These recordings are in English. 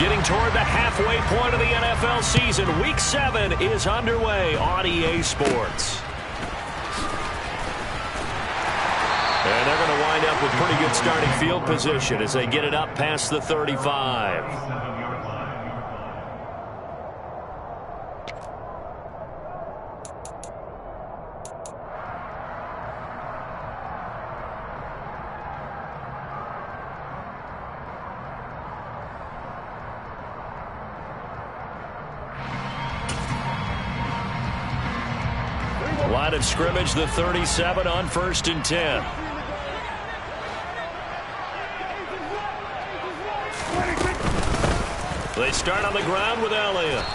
Getting toward the halfway point of the NFL season. Week 7 is underway on EA Sports. And they're going to wind up with pretty good starting field position as they get it up past the 35. Line of scrimmage, the 37 on 1st and 10. They start on the ground with Elliott.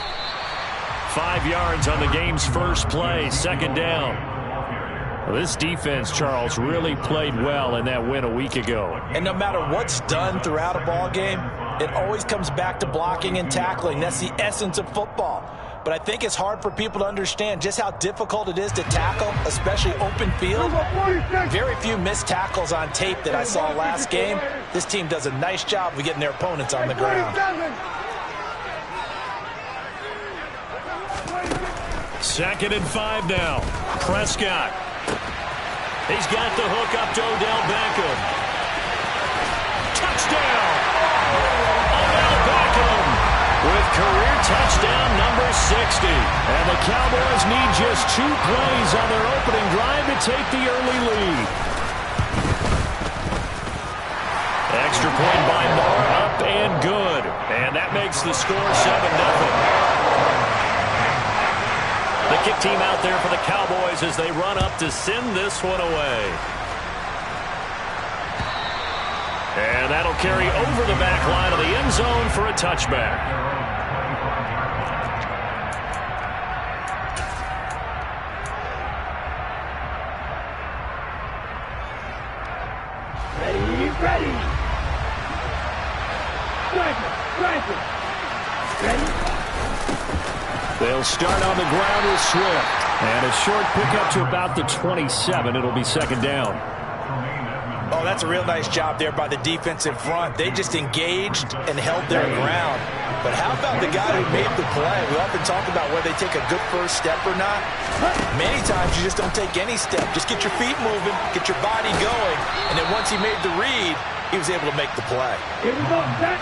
5 yards on the game's first play, 2nd down. Well, this defense, Charles, really played well in that win a week ago. And no matter what's done throughout a ball game, it always comes back to blocking and tackling. That's the essence of football. But I think it's hard for people to understand just how difficult it is to tackle, especially open field. Very few missed tackles on tape that I saw last game. This team does a nice job of getting their opponents on the ground. 2nd and 5 now. Prescott. He's got the hook up to Odell Beckham. Touchdown! Odell Beckham with career touchdown number 60. And the Cowboys need just 2 plays on their opening drive to take the early lead. Extra point by Moore, up and good. And that makes the score 7-0. The kick team out there for the Cowboys as they run up to send this one away. And that'll carry over the back line of the end zone for a touchback. Ready. They'll start on the ground with Swift. And a short pickup to about the 27. It'll be 2nd down. Oh, that's a real nice job there by the defensive front. They just engaged and held their ground. But how about the guy who made the play? We often talk about whether they take a good first step or not. Many times you just don't take any step. Just get your feet moving, get your body going, and then once he made the read, he was able to make the play. Here we go, set.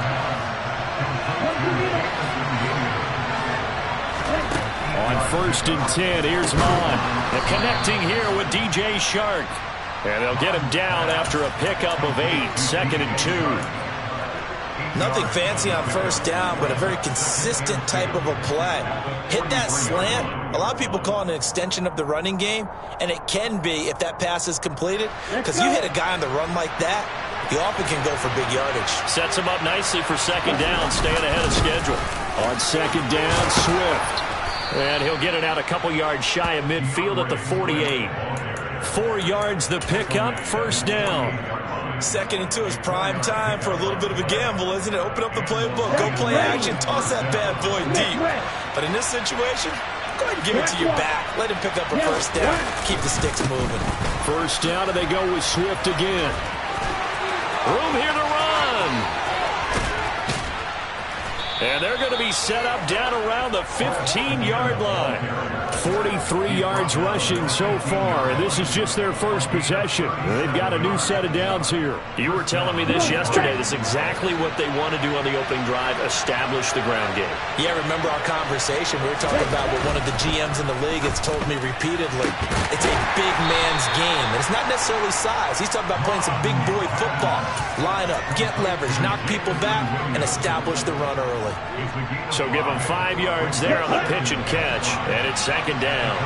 On 1st and 10, here's Mon. And connecting here with DJ Shark. And they'll get him down after a pickup of 8, 2nd and 2. Nothing fancy on 1st down, but a very consistent type of a play. Hit that slant. A lot of people call it an extension of the running game, and it can be if that pass is completed, because you hit a guy on the run like that, you often can go for big yardage. Sets him up nicely for 2nd down, staying ahead of schedule. On 2nd down, Swift. And he'll get it out a couple yards shy of midfield at the 48. 4 yards the pickup, 1st down. 2nd and 2 is prime time for a little bit of a gamble, isn't it? Open up the playbook, go play action, toss that bad boy deep. But in this situation, go ahead and give it to your back. Let him pick up a 1st down. Keep the sticks moving. 1st down, and they go with Swift again. Room here to run. And they're going to be set up down around the 15-yard line. 43 yards rushing so far, and this is just their first possession. They've got a new set of downs here. You were telling me this yesterday. This is exactly what they want to do on the opening drive, establish the ground game. Yeah, remember our conversation. We were talking about what one of the GMs in the league has told me repeatedly. It's a big man's game, and it's not necessarily size. He's talking about playing some big boy football. Line up, get leverage, knock people back, and establish the run early. So give them 5 yards there on the pitch and catch, and it's 2nd down.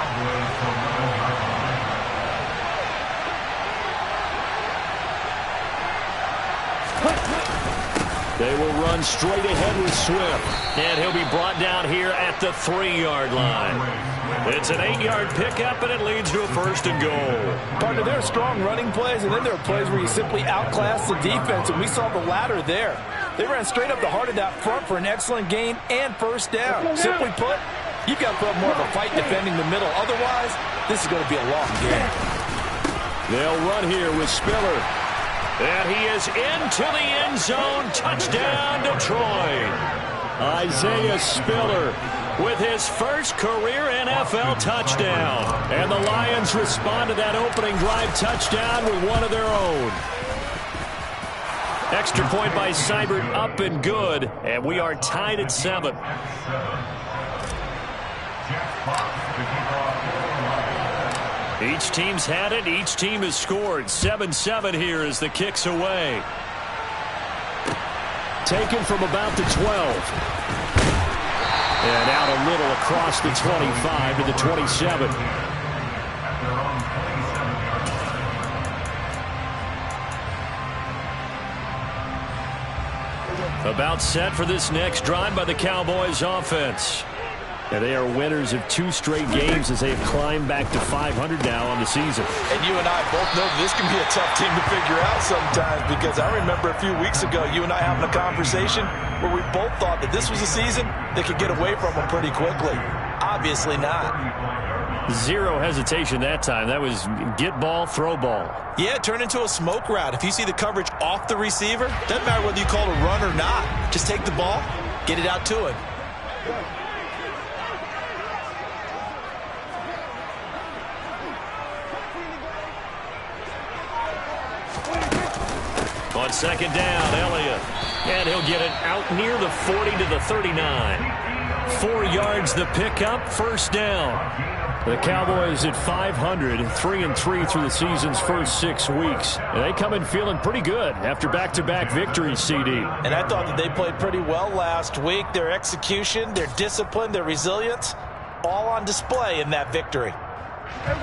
They will run straight ahead with Swift, and he'll be brought down here at the 3-yard line. It's an 8-yard pickup, and it leads to a 1st and goal. Partner, there are strong running plays, and then there are plays where you simply outclass the defense, and we saw the latter there. They ran straight up the heart of that front for an excellent gain and 1st down. Simply put, you've got to put up more of a fight defending the middle. Otherwise, this is going to be a long game. They'll run here with Spiller. And he is into the end zone. Touchdown, Detroit. Isaiah Spiller with his first career NFL touchdown. And the Lions respond to that opening drive touchdown with one of their own. Extra point by Seibert up and good, and we are tied at 7. Each team's had it. Each team has scored. 7-7 here as the kick's away. Taken from about the 12. And out a little across the 25 to the 27. About set for this next drive by the Cowboys offense. And they are winners of 2 straight games as they have climbed back to 500 now on the season. And you and I both know this can be a tough team to figure out sometimes, because I remember a few weeks ago you and I having a conversation where we both thought that this was a season they could get away from them pretty quickly. Obviously not. Zero hesitation that time. That was get ball, throw ball. Yeah, it turned into a smoke route. If you see the coverage off the receiver, doesn't matter whether you call it a run or not. Just take the ball, get it out to him. On second down, Elliott. And he'll get it out near the 40 to the 39. 4 yards the pickup, first down. The Cowboys at 500, 3-3 through the season's first 6 weeks. And they come in feeling pretty good after back-to-back victories, CD. And I thought that they played pretty well last week. Their execution, their discipline, their resilience, all on display in that victory.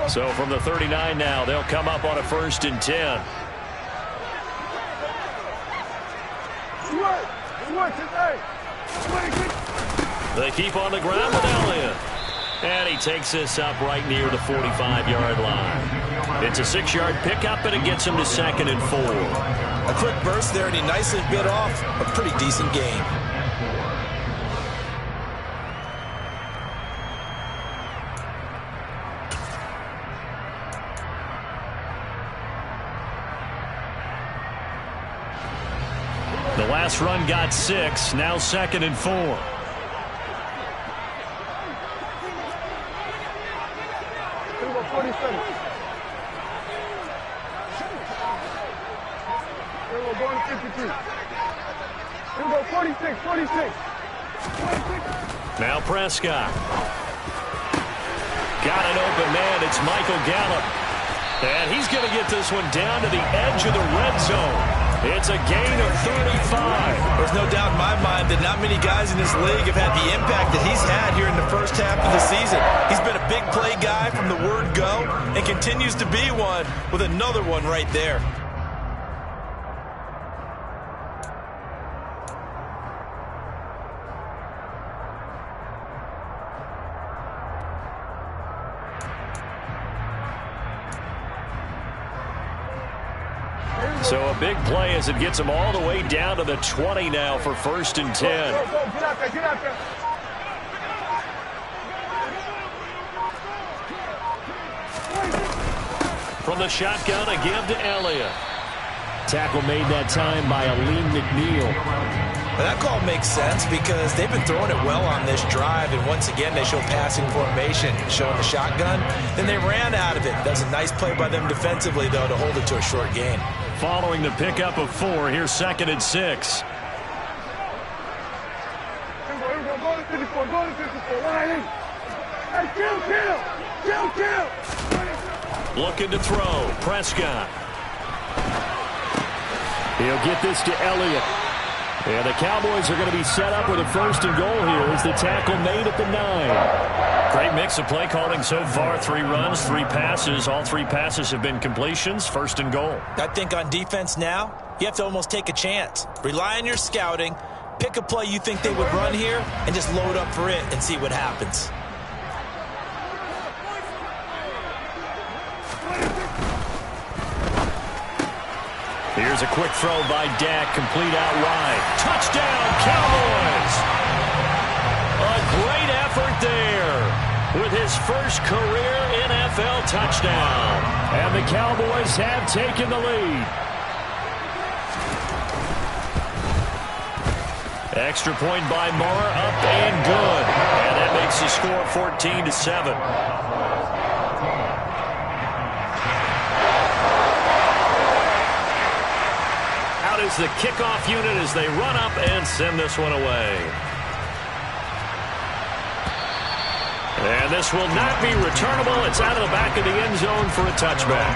So from the 39 now, they'll come up on a 1st and 10. They keep on the ground with Elliott. And he takes this up right near the 45-yard line. It's a 6-yard pickup, and it gets him to 2nd and 4. A quick burst there, and he nicely bit off a pretty decent gain. The last run got 6, now 2nd and 4. Now Prescott. Got an open man. It's Michael Gallup. And he's going to get this one down to the edge of the red zone. It's a gain of 35. There's no doubt in my mind that not many guys in this league have had the impact that he's had here in the first half of the season. He's been a big play guy from the word go and continues to be one with another one right there. So a big play as it gets him all the way down to the 20 now for 1st and 10. Get out there, get out there. From the shotgun, a give to Elliott. Tackle made that time by Aleem McNeil. Now that call makes sense because they've been throwing it well on this drive, and once again they show passing formation, showing the shotgun. Then they ran out of it. That's a nice play by them defensively, though, to hold it to a short gain. Following the pickup of 4, here's 2nd and 6. Looking to throw. Prescott. He'll get this to Elliott. And the Cowboys are going to be set up with a 1st and goal here as the tackle made at the 9. Great mix of play calling so far. 3 runs, 3 passes. All 3 passes have been completions. 1st and goal. I think on defense now, you have to almost take a chance. Rely on your scouting. Pick a play you think they would run here and just load up for it and see what happens. Here's a quick throw by Dak, complete out wide. Touchdown, Cowboys! A great effort there with his first career NFL touchdown. And the Cowboys have taken the lead. Extra point by Moore, up and good. And that makes the score 14-7. Out is the kickoff unit as they run up and send this one away. And this will not be returnable. It's out of the back of the end zone for a touchback.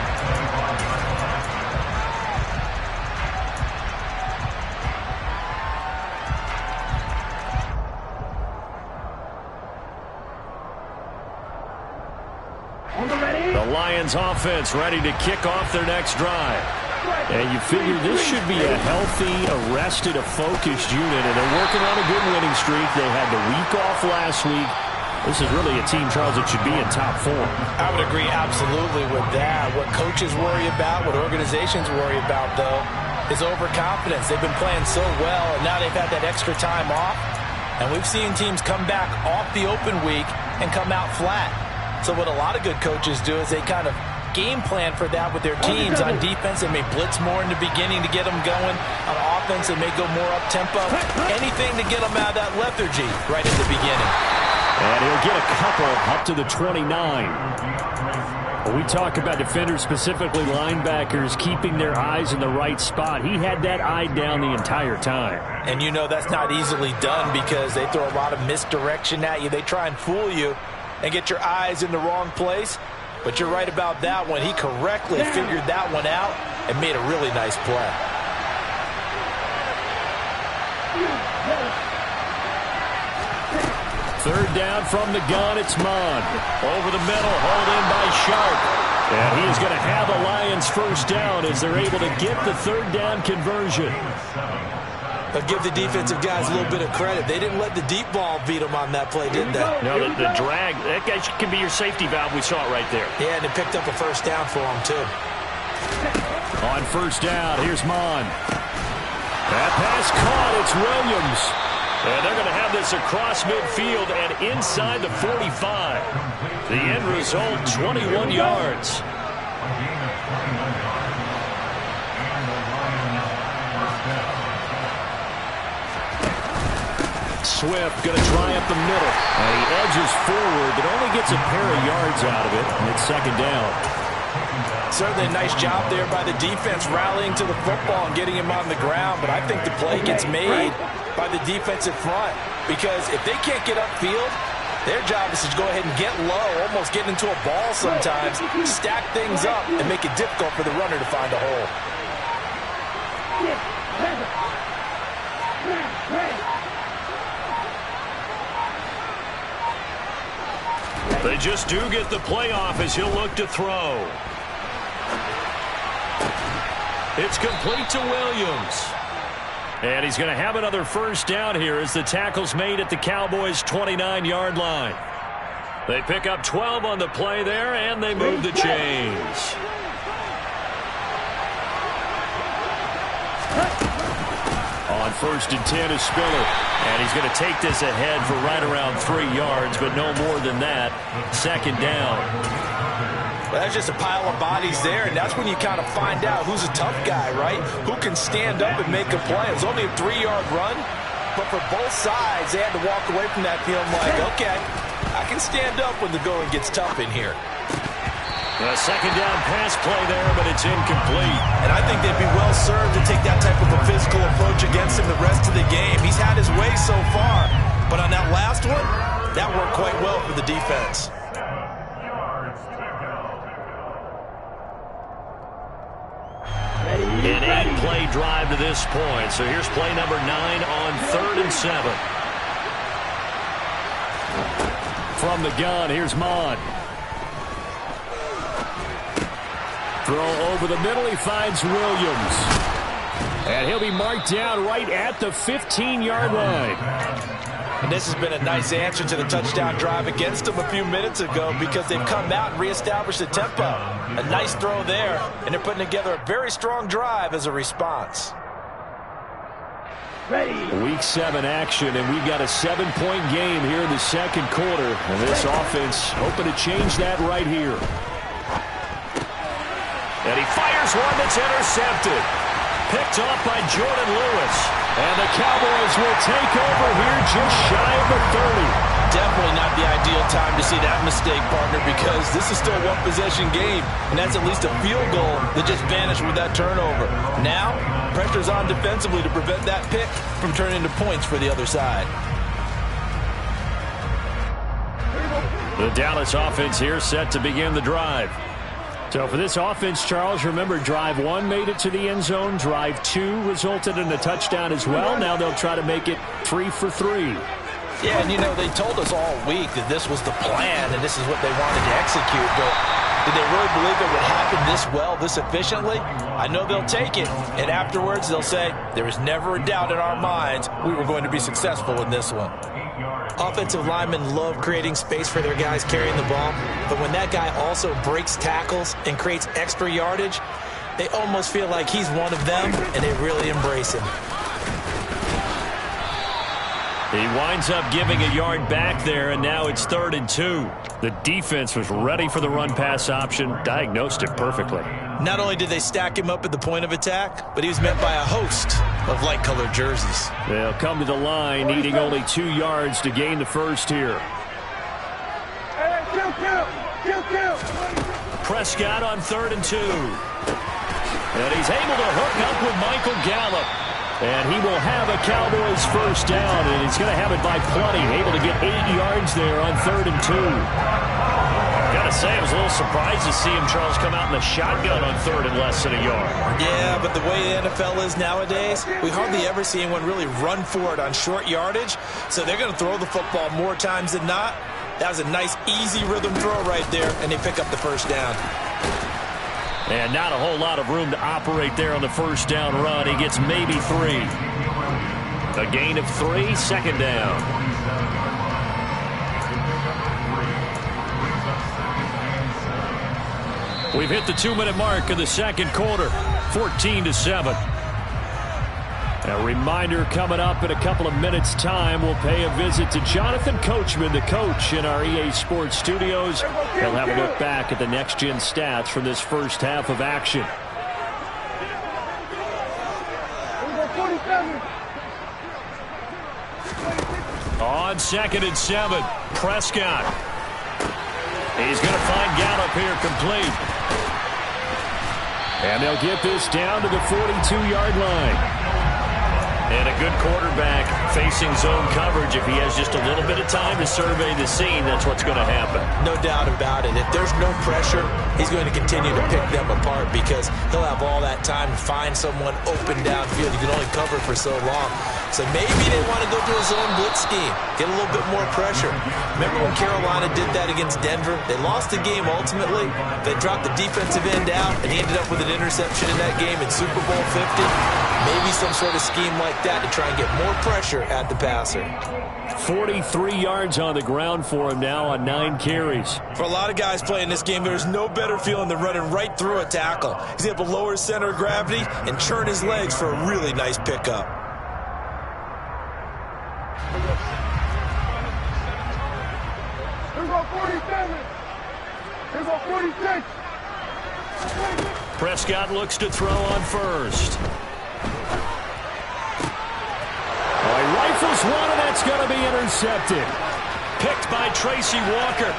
The Lions offense ready to kick off their next drive. And you figure this should be a healthy, arrested, a focused unit, and they're working on a good winning streak. They had the week off last week. This is really a team, Charles, that should be in top form. I would agree absolutely with that. What coaches worry about, what organizations worry about, though, is overconfidence. They've been playing so well, and now they've had that extra time off. And we've seen teams come back off the open week and come out flat. So what a lot of good coaches do is they kind of game plan for that with their teams. On defense, they may blitz more in the beginning to get them going. On offense, they may go more up-tempo. Anything to get them out of that lethargy right at the beginning. And he'll get a couple up to the 29. When we talk about defenders, specifically linebackers, keeping their eyes in the right spot, he had that eye down the entire time. And you know that's not easily done because they throw a lot of misdirection at you. They try and fool you and get your eyes in the wrong place. But you're right about that one. He correctly figured that one out and made a really nice play. Third down from the gun, it's Mond. Over the middle, hauled in by Sharp. And he is going to have a Lions first down as they're able to get the third down conversion. But give the defensive guys a little bit of credit. They didn't let the deep ball beat them on that play, did they? No, the drag, that guy can be your safety valve. We saw it right there. Yeah, and it picked up a first down for them, too. On first down, here's Mond. That pass caught, it's Williams. And they're going to have this across midfield and inside the 45. The end result, 21 yards. Swift going to try up the middle. And he edges forward, but only gets a pair of yards out of it. And it's second down. Certainly a nice job there by the defense rallying to the football and getting him on the ground. But I think the play gets made by the defensive front. Because if they can't get upfield, their job is to go ahead and get low, almost get into a ball sometimes, stack things up, and make it difficult for the runner to find a hole. They just do get the play off as he'll look to throw. It's complete to Williams. And he's going to have another first down here as the tackle's made at the Cowboys' 29-yard line. They pick up 12 on the play there, and they move the chains. On first and 10 is Spiller. And he's going to take this ahead for right around 3 yards, but no more than that. Second down. Well, that's just a pile of bodies there, and that's when you kind of find out who's a tough guy, right? Who can stand up and make a play. It was only a 3-yard run, but for both sides, they had to walk away from that feeling like, okay, I can stand up when the going gets tough in here. A second down pass play there, but it's incomplete. And I think they'd be well served to take that type of a physical approach against him the rest of the game. He's had his way so far, but on that last one, that worked quite well for the defense. An 8-play drive to this point. So here's play number 9 on 3rd and 7. From the gun, here's Mond. Throw over the middle, he finds Williams. And he'll be marked down right at the 15-yard line. And this has been a nice answer to the touchdown drive against them a few minutes ago because they've come out and reestablished the tempo. A nice throw there, and they're putting together a very strong drive as a response. Week 7 action, and we've got a 7-point game here in the second quarter. And this offense hoping to change that right here. And he fires one that's intercepted. picked off by Jordan Lewis. And the Cowboys will take over here just shy of the 30. Definitely not the ideal time to see that mistake, partner, because this is still a one-possession game, and that's at least a field goal that just vanished with that turnover. Now, pressure's on defensively to prevent that pick from turning into points for the other side. The Dallas offense here set to begin the drive. So for this offense, Charles, remember drive 1 made it to the end zone. Drive 2 resulted in a touchdown as well. Now they'll try to make it 3 for 3. Yeah, and you know, they told us all week that this was the plan and this is what they wanted to execute, but did they really believe it would happen this well, this efficiently? I know they'll take it, and afterwards they'll say, there was never a doubt in our minds we were going to be successful in this one. Offensive linemen love creating space for their guys carrying the ball, but when that guy also breaks tackles and creates extra yardage, they almost feel like he's one of them, and they really embrace him. He winds up giving a yard back there, and now it's 3rd and 2. The defense was ready for the run-pass option, diagnosed it perfectly. Not only did they stack him up at the point of attack, but he was met by a host of light-colored jerseys. They'll come to the line, needing only 2 yards to gain the first here. Prescott on 3rd and 2. And he's able to hook up with Michael Gallup. And he will have a Cowboys first down, and he's going to have it by plenty. Able to get 8 yards there on 3rd and 2. Got to say, I was a little surprised to see him, Charles, come out in the shotgun on 3rd and less than a yard. Yeah, but the way the NFL is nowadays, we hardly ever see anyone really run for it on short yardage. So they're going to throw the football more times than not. That was a nice, easy rhythm throw right there, and they pick up the first down. And not a whole lot of room to operate there on the first down run. He gets maybe 3. A gain of 3, 2nd down. We've hit the 2-minute mark of the second quarter, 14-7. A reminder coming up in a couple of minutes' time. We'll pay a visit to Jonathan Coachman, the coach in our EA Sports studios. He'll have a look back at the next-gen stats from this first half of action. On 2nd and 7, Prescott. He's going to find Gallup here complete. And they'll get this down to the 42-yard line. And a good quarterback facing zone coverage. If he has just a little bit of time to survey the scene, that's what's going to happen. No doubt about it. If there's no pressure, he's going to continue to pick them apart because he'll have all that time to find someone open downfield. You can only cover for so long. So maybe they want to go to a zone blitz scheme, get a little bit more pressure. Remember when Carolina did that against Denver? They lost the game ultimately. They dropped the defensive end out, and he ended up with an interception in that game in Super Bowl 50. Maybe some sort of scheme like that to try and get more pressure at the passer. 43 yards on the ground for him now on 9 carries. For a lot of guys playing this game, there's no better feeling than running right through a tackle. He's able to lower his center of gravity and churn his legs for a really nice pickup. Here's our 47. Here's our 46. Prescott looks to throw on first. He rifles one, and that's going to be intercepted. Picked by Tracy Walker.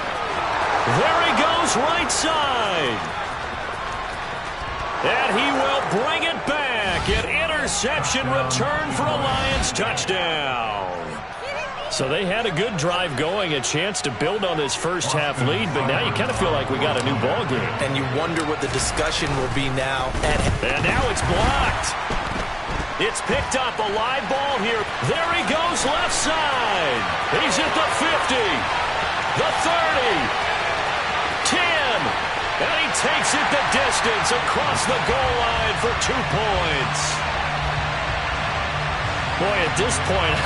There he goes, right side. And he will bring it back. An interception return for a Lions touchdown. So they had a good drive going, a chance to build on this first half lead, but now you kind of feel like we got a new ball game. And you wonder what the discussion will be now. And now it's blocked. It's picked up, a live ball here. There he goes, left side. He's at the 50, the 30, 10, and he takes it the distance across the goal line for 2 points. Boy, at this point,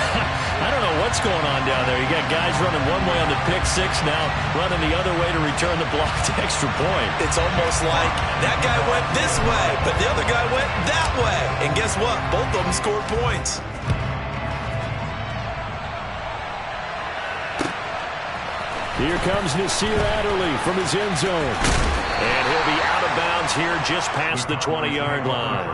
I don't know what's going on down there. You got guys running one way on the pick six, now running the other way to return the blocked extra point. It's almost like that guy went this way, but the other guy went that way. And guess what? Both of them scored points. Here comes Nasir Adderley from his end zone. And he'll be out of bounds here just past the 20-yard line.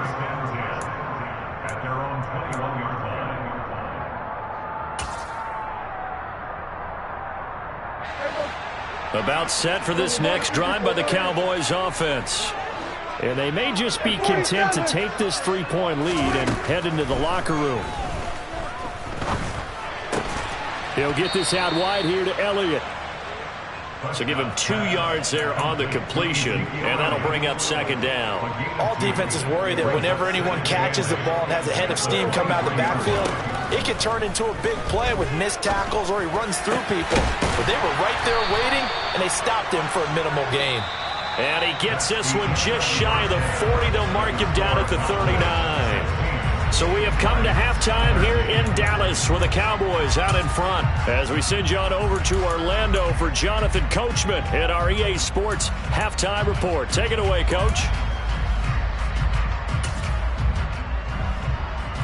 About set for this next drive by the Cowboys offense. And they may just be content to take this 3-point lead and head into the locker room. He'll get this out wide here to Elliott. So give him 2 yards there on the completion, and that'll bring up second down. All defenses worry that whenever anyone catches the ball and has a head of steam come out of the backfield, it can turn into a big play with missed tackles or he runs through people. But they were right there waiting, and they stopped him for a minimal gain. And he gets this one just shy of the 40. They'll mark him down at the 39. So we have come to halftime here in Dallas with the Cowboys out in front. As we send you on over to Orlando for Jonathan Coachman at our EA Sports Halftime Report. Take it away, Coach.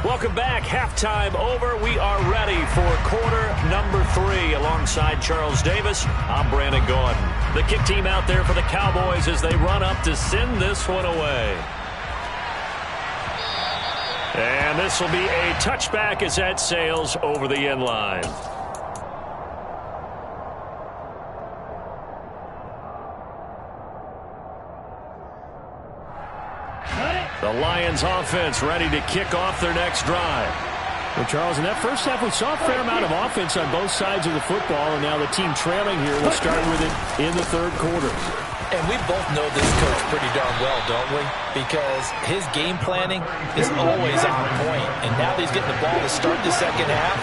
Welcome back. Halftime over. We are ready for quarter number 3. Alongside Charles Davis, I'm Brandon Gordon. The kick team out there for the Cowboys as they run up to send this one away. And this will be a touchback as that sails over the end line. The Lions offense ready to kick off their next drive. Well, Charles, in that first half, we saw a fair amount of offense on both sides of the football, and now the team trailing here will start with it in the third quarter. And we both know this coach pretty darn well, don't we? Because his game planning is always on point. And now that he's getting the ball to start the second half,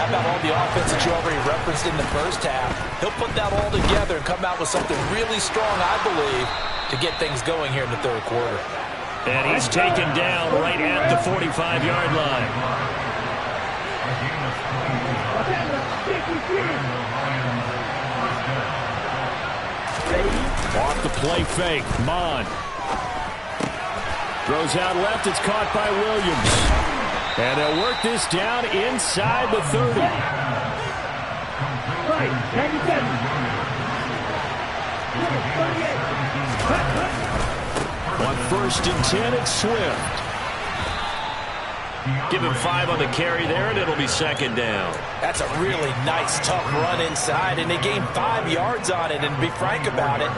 how about all the offense that you already referenced in the first half? He'll put that all together and come out with something really strong, I believe, to get things going here in the third quarter. And he's taken down right at the 45-yard line. Off the play fake, Mon. Throws out left, it's caught by Williams. And they'll work this down inside the 30. On 1st and 10, it's Swift. Give him 5 on the carry there, and it'll be second down. That's a really nice, tough run inside, and they gained 5 yards on it. And to be frank about it,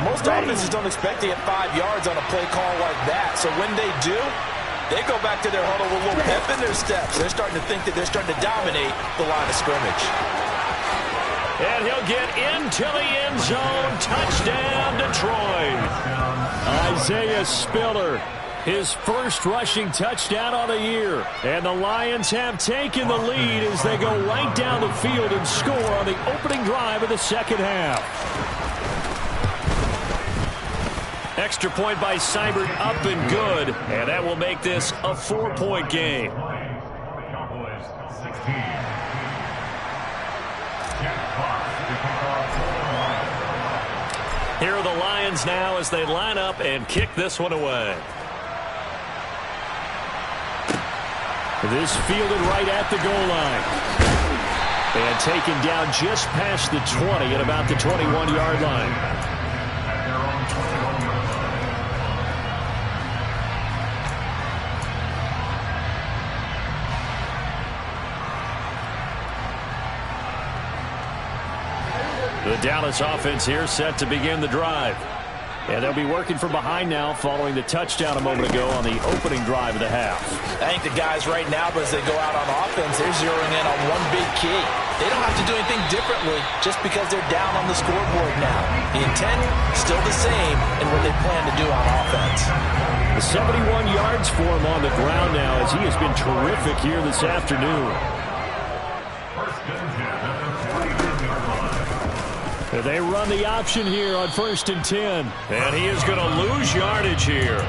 most offenses don't expect to get 5 yards on a play call like that. So when they do, they go back to their huddle with a little pep in their steps. They're starting to think that they're starting to dominate the line of scrimmage. And he'll get into the end zone. Touchdown, Detroit. Isaiah Spiller. His first rushing touchdown on the year. And the Lions have taken the lead as they go right down the field and score on the opening drive of the second half. Extra point by Seibert up and good. And that will make this a 4-point game. Here are the Lions now as they line up and kick this one away. This fielded right at the goal line. And taken down just past the 20 at about the 21-yard line. The Dallas offense here set to begin the drive. And they'll be working from behind now following the touchdown a moment ago on the opening drive of the half. I think the guys right now, as they go out on offense, they're zeroing in on one big key. They don't have to do anything differently just because they're down on the scoreboard now. The intent, still the same in what they plan to do on offense. The 71 yards for him on the ground now as he has been terrific here this afternoon. They run the option here on 1st and 10. And he is going to lose yardage here.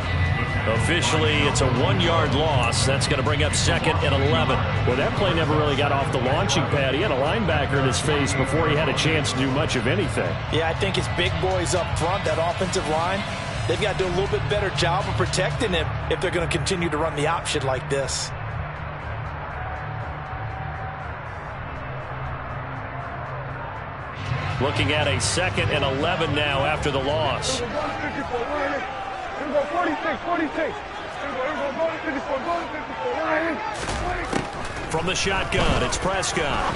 Officially, it's a 1-yard loss. That's going to bring up 2nd and 11. Well, that play never really got off the launching pad. He had a linebacker in his face before he had a chance to do much of anything. Yeah, I think his big boys up front, that offensive line, they've got to do a little bit better job of protecting him if they're going to continue to run the option like this. Looking at a 2nd and 11 now after the loss. From the shotgun, it's Prescott.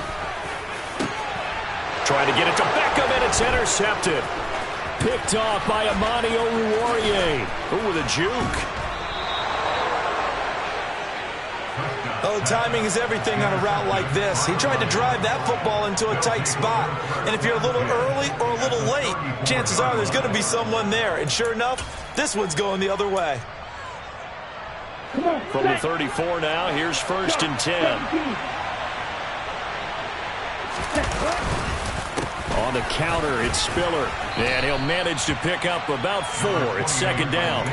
Trying to get it to Beckham, and it's intercepted. Picked off by Amani Oruwariye. Ooh, with a juke. Oh, timing is everything on a route like this. He tried to drive that football into a tight spot. And if you're a little early or a little late, chances are there's going to be someone there. And sure enough, this one's going the other way. From the 34 now, here's 1st and 10. On the counter, it's Spiller. And he'll manage to pick up about 4. It's 2nd down.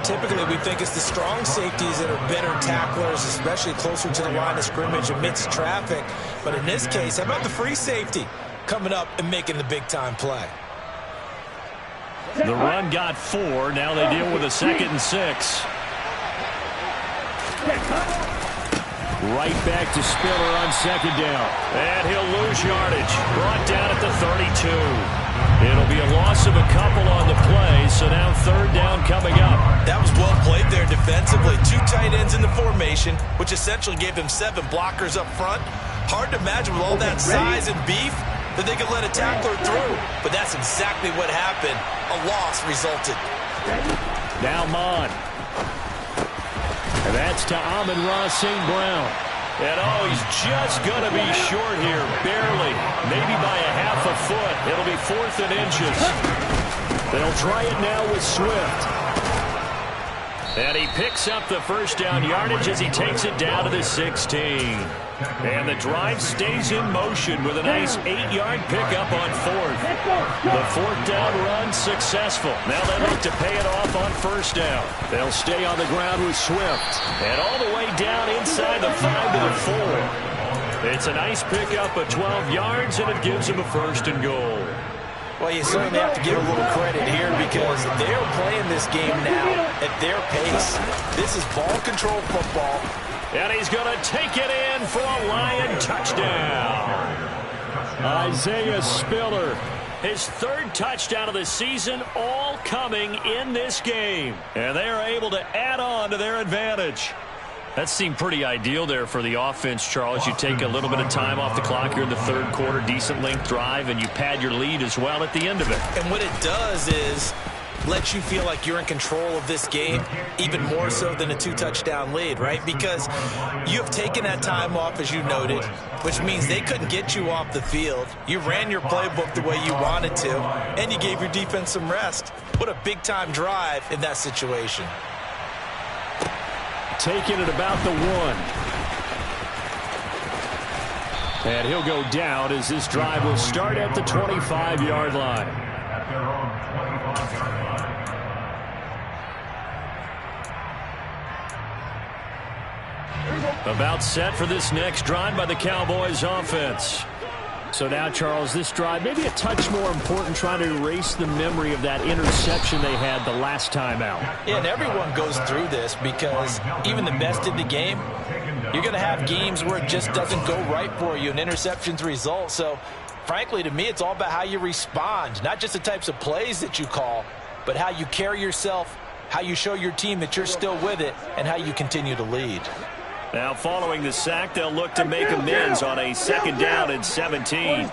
Typically, we think it's the strong safeties that are better tacklers, especially closer to the line of scrimmage amidst traffic. But in this case, how about the free safety coming up and making the big-time play? The run got 4. Now they deal with a 2nd and 6. Right back to Spiller on 2nd down. And he'll lose yardage. Brought down at the 32. It'll be a loss of a couple on the play, so now 3rd down coming up. That was well played there defensively. 2 tight ends in the formation, which essentially gave them 7 blockers up front. Hard to imagine with all that size and beef that they could let a tackler through. But that's exactly what happened. A loss resulted. Now Mon. And that's to Amon-Ra St. Brown. And oh, he's just going to be short here, barely, maybe by a half a foot. It'll be 4th and inches. They'll try it now with Swift. And he picks up the 1st down yardage as he takes it down to the 16. And the drive stays in motion with a nice 8-yard pickup on 4th. The 4th down run successful. Now they look to pay it off on 1st down. They'll stay on the ground with Swift. And all the way down inside the 5 to the 4. It's a nice pickup of 12 yards, and it gives them a 1st and goal. Well, you certainly have to give a little credit here because they're playing this game now at their pace. This is ball control football. And he's going to take it in for a Lion touchdown. Isaiah Spiller, his 3rd touchdown of the season, all coming in this game. And they are able to add on to their advantage. That seemed pretty ideal there for the offense, Charles. You take a little bit of time off the clock here in the 3rd quarter, decent length drive, and you pad your lead as well at the end of it. And what it does is let you feel like you're in control of this game, even more so than a 2-touchdown lead, right? Because you have taken that time off, as you noted, which means they couldn't get you off the field. You ran your playbook the way you wanted to, and you gave your defense some rest. What a big-time drive in that situation. Taking it about the 1. And he'll go down as this drive will start at the 25-yard line. About set for this next drive by the Cowboys offense. So now, Charles, this drive maybe a touch more important, trying to erase the memory of that interception they had the last time out. Yeah, and everyone goes through this because even the best in the game, you're going to have games where it just doesn't go right for you and interceptions result. So, frankly, to me, it's all about how you respond, not just the types of plays that you call, but how you carry yourself, how you show your team that you're still with it, and how you continue to lead. Now, following the sack, they'll look to make amends on a 2nd down and 17.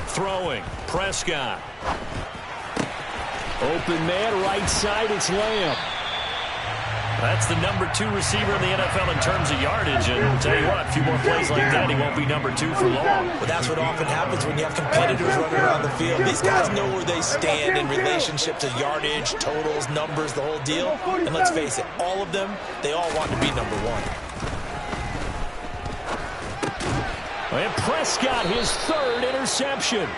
Throwing, Prescott. Open man, right side, it's Lamb. That's the number 2 receiver in the NFL in terms of yardage. And I'll tell you what, a few more plays like that, he won't be number 2 for long. But that's what often happens when you have competitors running around the field. These guys know where they stand in relationship to yardage, totals, numbers, the whole deal. And let's face it, all of them, they all want to be number 1. And Prescott, his 3rd interception.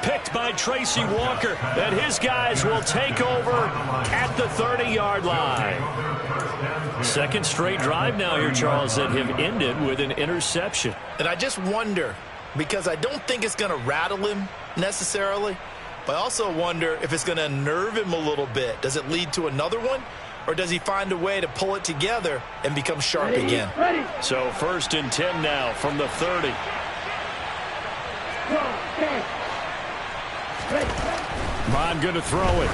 Picked by Tracy Walker, and his guys will take over at the 30-yard line. 2nd straight drive now here, Charles, that have ended with an interception. And I just wonder, because I don't think it's going to rattle him necessarily, but I also wonder if it's going to unnerve him a little bit. Does it lead to another one, or does he find a way to pull it together and become sharp again? So 1st and 10 now from the 30. Bond going to throw it.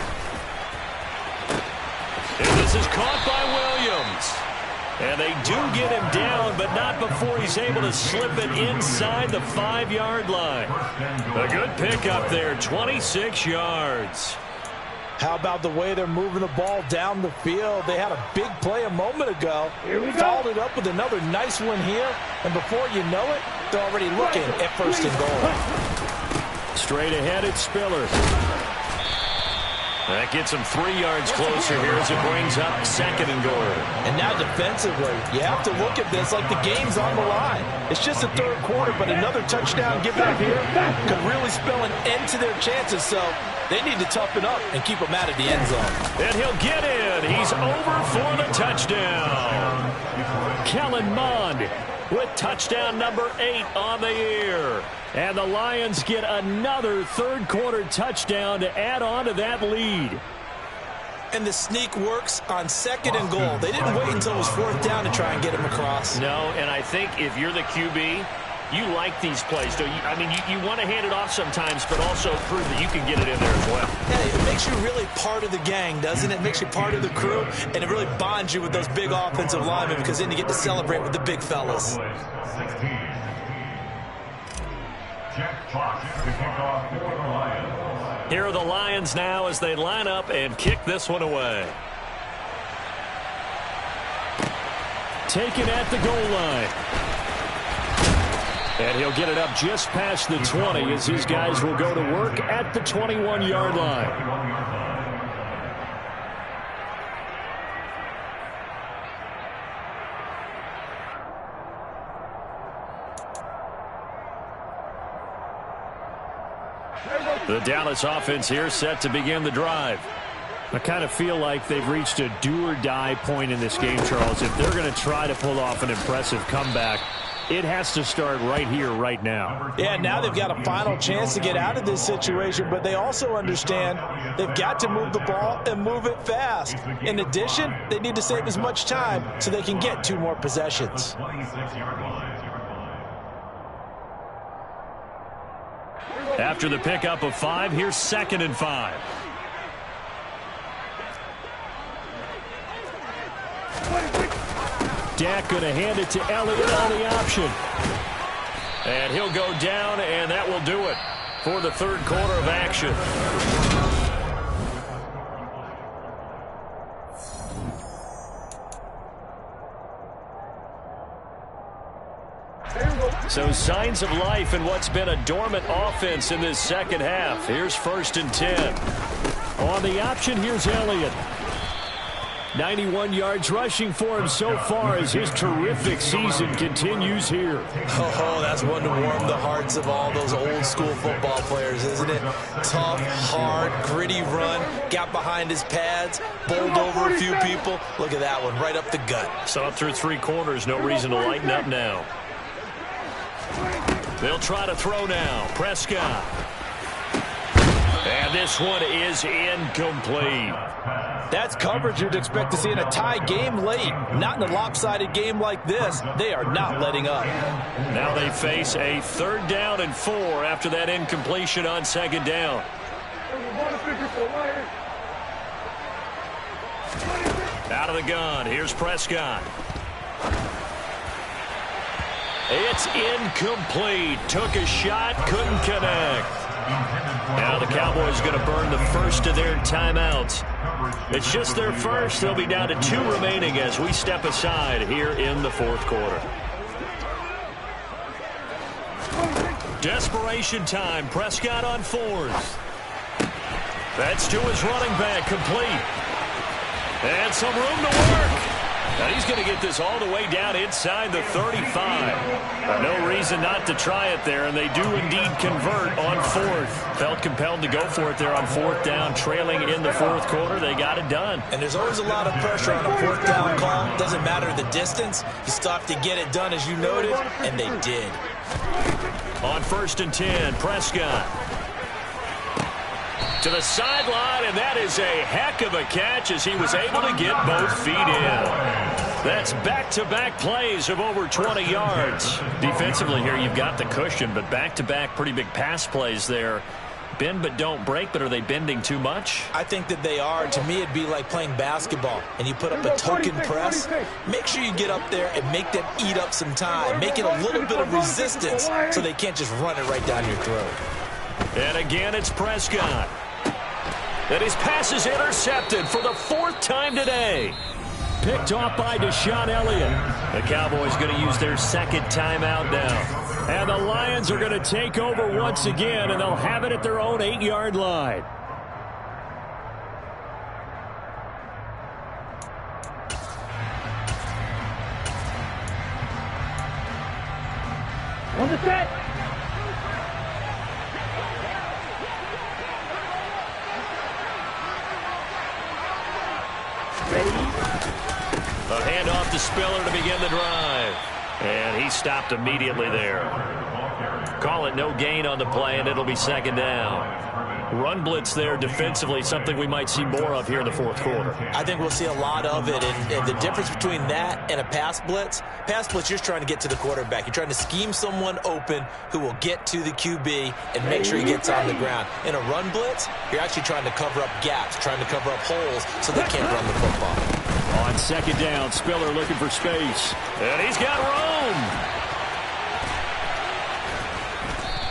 And this is caught by Williams. And they do get him down, but not before he's able to slip it inside the 5-yard line. A good pickup there, 26 yards. How about the way they're moving the ball down the field? They had a big play a moment ago. Followed it up with another nice one here. And before you know it, they're already looking at 1st and goal. Straight ahead, it's Spiller. That gets him 3 yards closer here as it brings up 2nd and goal. And now defensively, you have to look at this like the game's on the line. It's just the 3rd quarter, but another touchdown given up here could really spell an end to their chances. So they need to toughen up and keep them out of the end zone. And he'll get in. He's over for the touchdown. Kellen Mond with touchdown number 8 on the year. And the Lions get another 3rd quarter touchdown to add on to that lead. And the sneak works on 2nd and goal. They didn't wait until it was 4th down to try and get him across. No, and I think if you're the QB, you like these plays. Don't you? I mean, you want to hand it off sometimes, but also prove that you can get it in there as well. Yeah, it makes you really part of the gang, doesn't it? It makes you part of the crew, and it really bonds you with those big offensive linemen because then you get to celebrate with the big fellas. Here are the Lions now as they line up and kick this one away. Taken at the goal line. And he'll get it up just past the 20 as his guys will go to work at the 21-yard line. The Dallas offense here set to begin the drive. I kind of feel like they've reached a do-or-die point in this game, Charles. If they're going to try to pull off an impressive comeback, it has to start right here, right now. Yeah, now they've got a final chance to get out of this situation, but they also understand they've got to move the ball and move it fast. In addition, they need to save as much time so they can get 2 more possessions. After the pickup of 5, here's 2nd and 5. Dak going to hand it to Elliott on the option. And he'll go down, and that will do it for the 3rd quarter of action. So signs of life in what's been a dormant offense in this 2nd half. Here's 1st and 10. On the option, here's Elliott. 91 yards rushing for him so far as his terrific season continues here. Oh, that's one to warm the hearts of all those old school football players, isn't it? Tough, hard, gritty run, got behind his pads, bowled over a few people. Look at that one, right up the gut. Saw it through 3 quarters, no reason to lighten up now. They'll try to throw now. Prescott. And this one is incomplete. That's coverage you'd expect to see in a tie game late. Not in a lopsided game like this. They are not letting up. Now they face a 3rd down and 4 after that incompletion on 2nd down. Out of the gun. Here's Prescott. It's incomplete. Took a shot, couldn't connect. Now the Cowboys going to burn the first of their timeouts. It's just their first. They'll be down to 2 remaining as we step aside here in the 4th quarter. Desperation time. Prescott on 4th. That's to his running back, complete. And some room to work. Now he's going to get this all the way down inside the 35. No reason not to try it there, and they do indeed convert on 4th. Felt compelled to go for it there on 4th down, trailing in the 4th quarter. They got it done. And there's always a lot of pressure on a 4th down call. Doesn't matter the distance. You still have to get it done, as you noted, and they did. On 1st and 10, Prescott. To the sideline, and that is a heck of a catch as he was able to get both feet in. That's back-to-back plays of over 20 yards. Defensively here, you've got the cushion, but back-to-back pretty big pass plays there. bend but don't break, but are they bending too much? I think that they are. To me, it'd be like playing basketball, and you put up a token press. Make sure you get up there and make them eat up some time. Make it a little bit of resistance so they can't just run it right down your throat. And again, it's Prescott. And his pass is intercepted for the 4th time today. Picked off by Deshaun Elliott. The Cowboys going to use their 2nd timeout now. And the Lions are going to take over once again, and they'll have it at their own 8-yard line. On the set. A handoff to Spiller to begin the drive. And he stopped immediately there. Call it no gain on the play, and it'll be 2nd down. Run blitz there defensively, something we might see more of here in the 4th quarter. I think we'll see a lot of it, and the difference between that and a pass blitz, you're just trying to get to the quarterback. You're trying to scheme someone open who will get to the QB and make sure he gets on the ground. In a run blitz, you're actually trying to cover up gaps, trying to cover up holes so they can't run the football. On 2nd down, Spiller looking for space. And he's got room.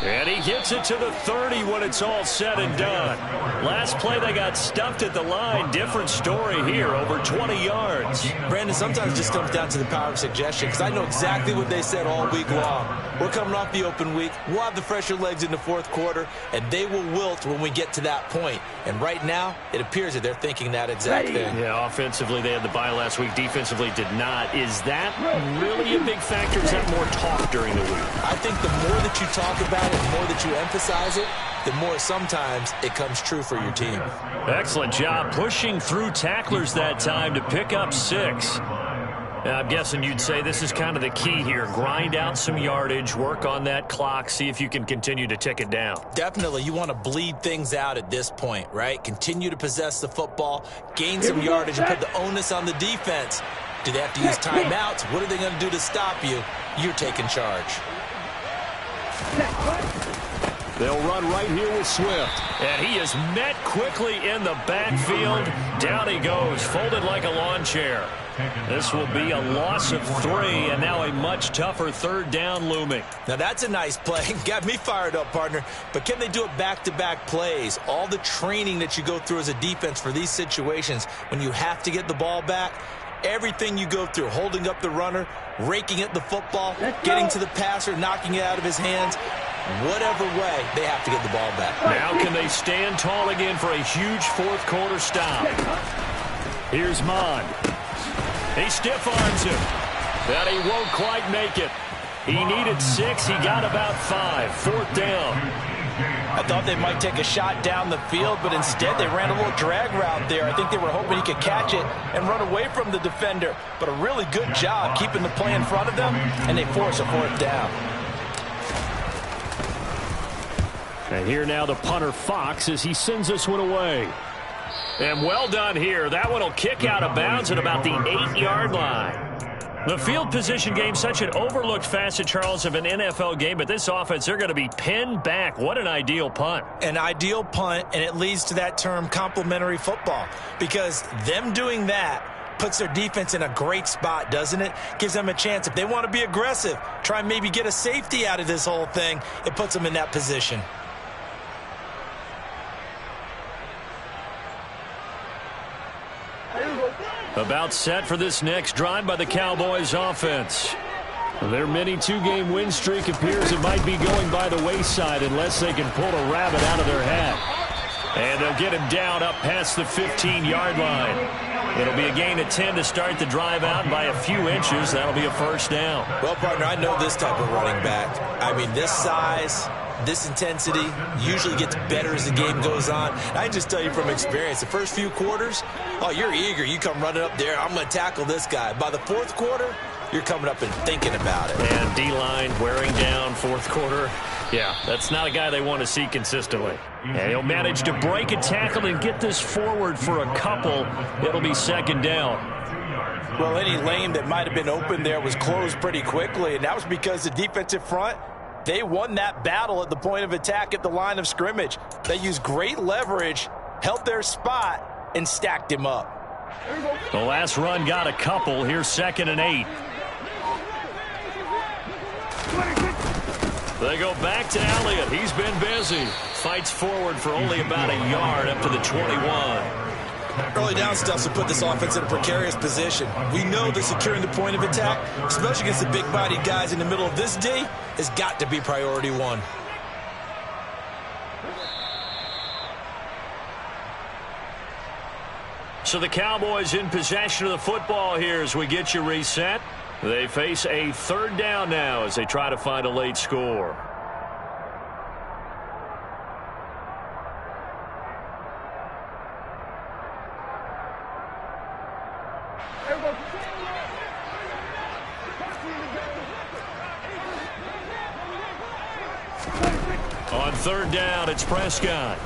And he gets it to the 30 when it's all said and done. Last play, they got stuffed at the line. Different story here, over 20 yards. Brandon, sometimes it just comes down to the power of suggestion, because I know exactly what they said all week long. We're coming off the open week. We'll have the fresher legs in the 4th quarter, and they will wilt when we get to that point. And right now, it appears that they're thinking that exact thing. Yeah, offensively, they had the bye last week. Defensively, did not. Is that really a big factor? Is that more talk during the week? I think the more that you talk about it, the more that you emphasize it, the more sometimes it comes true for your team. Excellent job pushing through tacklers that time to pick up 6. I'm guessing you'd say this is kind of the key here. Grind out some yardage, work on that clock, see if you can continue to tick it down. Definitely. You want to bleed things out at this point, right? Continue to possess the football, gain some yardage, and put the onus on the defense. Do they have to use timeouts? What are they going to do to stop you? You're taking charge. They'll run right here with Swift. And he is met quickly in the backfield. Down he goes, folded like a lawn chair. This will be a loss of 3, and now a much tougher 3rd down looming. Now that's a nice play. Got me fired up, partner. But can they do it back-to-back plays? All the training that you go through as a defense for these situations, when you have to get the ball back, everything you go through, holding up the runner, raking at the football, getting to the passer, knocking it out of his hands, whatever way, they have to get the ball back. Now can they stand tall again for a huge 4th quarter stop? Here's Mond. He stiff-arms him. But he won't quite make it. He needed 6. He got about 5. 4th down. I thought they might take a shot down the field, but instead they ran a little drag route there. I think they were hoping he could catch it and run away from the defender. But a really good job keeping the play in front of them, and they force a 4th down. And here now the punter Fox as he sends this one away. And well done here. That one will kick out of bounds at about the 8-yard line. The field position game, such an overlooked facet, Charles, of an NFL game, but this offense, they're going to be pinned back. What an ideal punt. An ideal punt, and it leads to that term complementary football, because them doing that puts their defense in a great spot, doesn't it? Gives them a chance. If they want to be aggressive, try and maybe get a safety out of this whole thing, it puts them in that position. About set for this next drive by the Cowboys offense. Their mini 2-game win streak appears it might be going by the wayside unless they can pull a rabbit out of their hat. And they'll get him down up past the 15-yard line. It'll be a gain of 10 to start the drive out by a few inches. That'll be a 1st down. Well, partner, I know this type of running back. I mean, this size, this intensity usually gets better as the game goes on. I can just tell you from experience, the first few quarters, oh, you're eager. You come running up there, I'm going to tackle this guy. By the 4th quarter, you're coming up and thinking about it. And D-line wearing down 4th quarter. Yeah, that's not a guy they want to see consistently. And he'll manage to break a tackle and get this forward for a couple. It'll be 2nd down. Well, any lane that might have been open there was closed pretty quickly, and that was because the defensive front They won that battle at the point of attack at the line of scrimmage. They used great leverage, held their spot, and stacked him up. The last run got a couple. Here's 2nd and 8. They go back to Elliott. He's been busy. Fights forward for only about a yard up to the 21. Early down stuffs will put this offense in a precarious position. We know that securing the point of attack, especially against the big-bodied guys in the middle of this D, has got to be priority one. So the Cowboys in possession of the football here as we get you reset. They face a 3rd down now as they try to find a late score. On 3rd down, it's Prescott.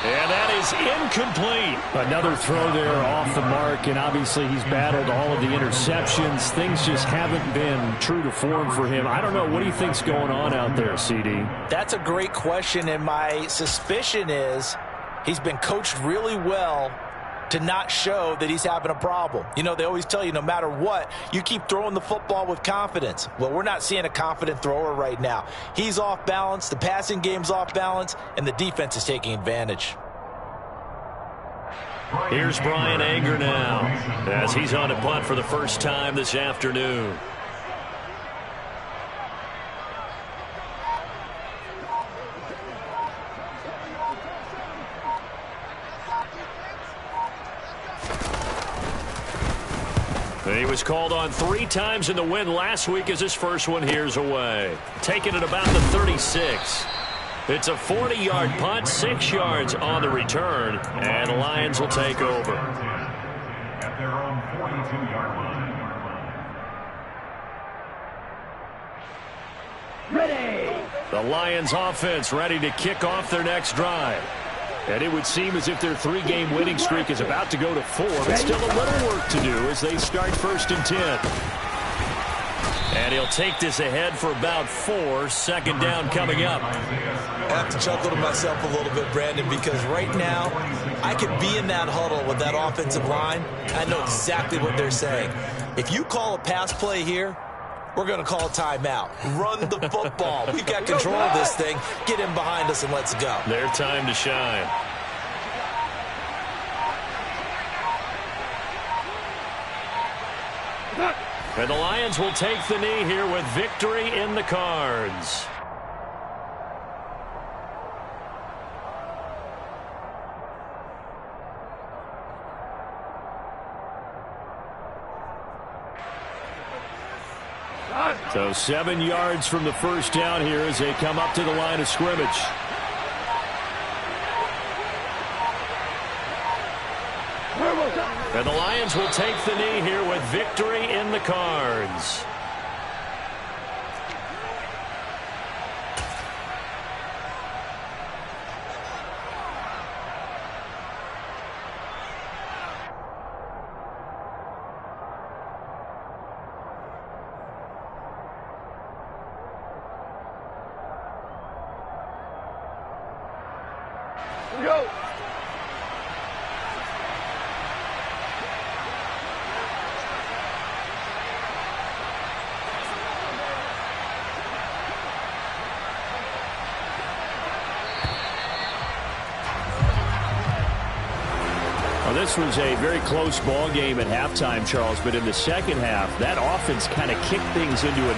And that is incomplete. Another throw there off the mark, and obviously he's battled all of the interceptions. Things just haven't been true to form for him. I don't know. What do you think's going on out there, CD? That's a great question, and my suspicion is he's been coached really well to not show that he's having a problem. You know, they always tell you no matter what, you keep throwing the football with confidence. Well, we're not seeing a confident thrower right now. He's off balance, the passing game's off balance, and the defense is taking advantage. Here's Brian Anger now as he's on a punt for the first time this afternoon. He was called on 3 times in the win last week as his first one here's away. Taking it about the 36. It's a 40-yard punt, 6 yards on the return, and the Lions will take over. At their own 42-yard line. Ready. The Lions offense ready to kick off their next drive. And it would seem as if their 3-game winning streak is about to go to 4, but still a little work to do as they start 1st and 10. And he'll take this ahead for about 4. 2nd down coming up. I have to chuckle to myself a little bit, Brandon, because right now I could be in that huddle with that offensive line. I know exactly what they're saying. If you call a pass play here, we're going to call a timeout. Run the football. We've got control of this thing. Get in behind us and let's go. Their time to shine. And the Lions will take the knee here with victory in the cards. So 7 yards from the first down here as they come up to the line of scrimmage. And the Lions will take the knee here with victory in the cards. Go. Well, this was a very close ball game at halftime, Charles, but in the second half, that offense kind of kicked things into a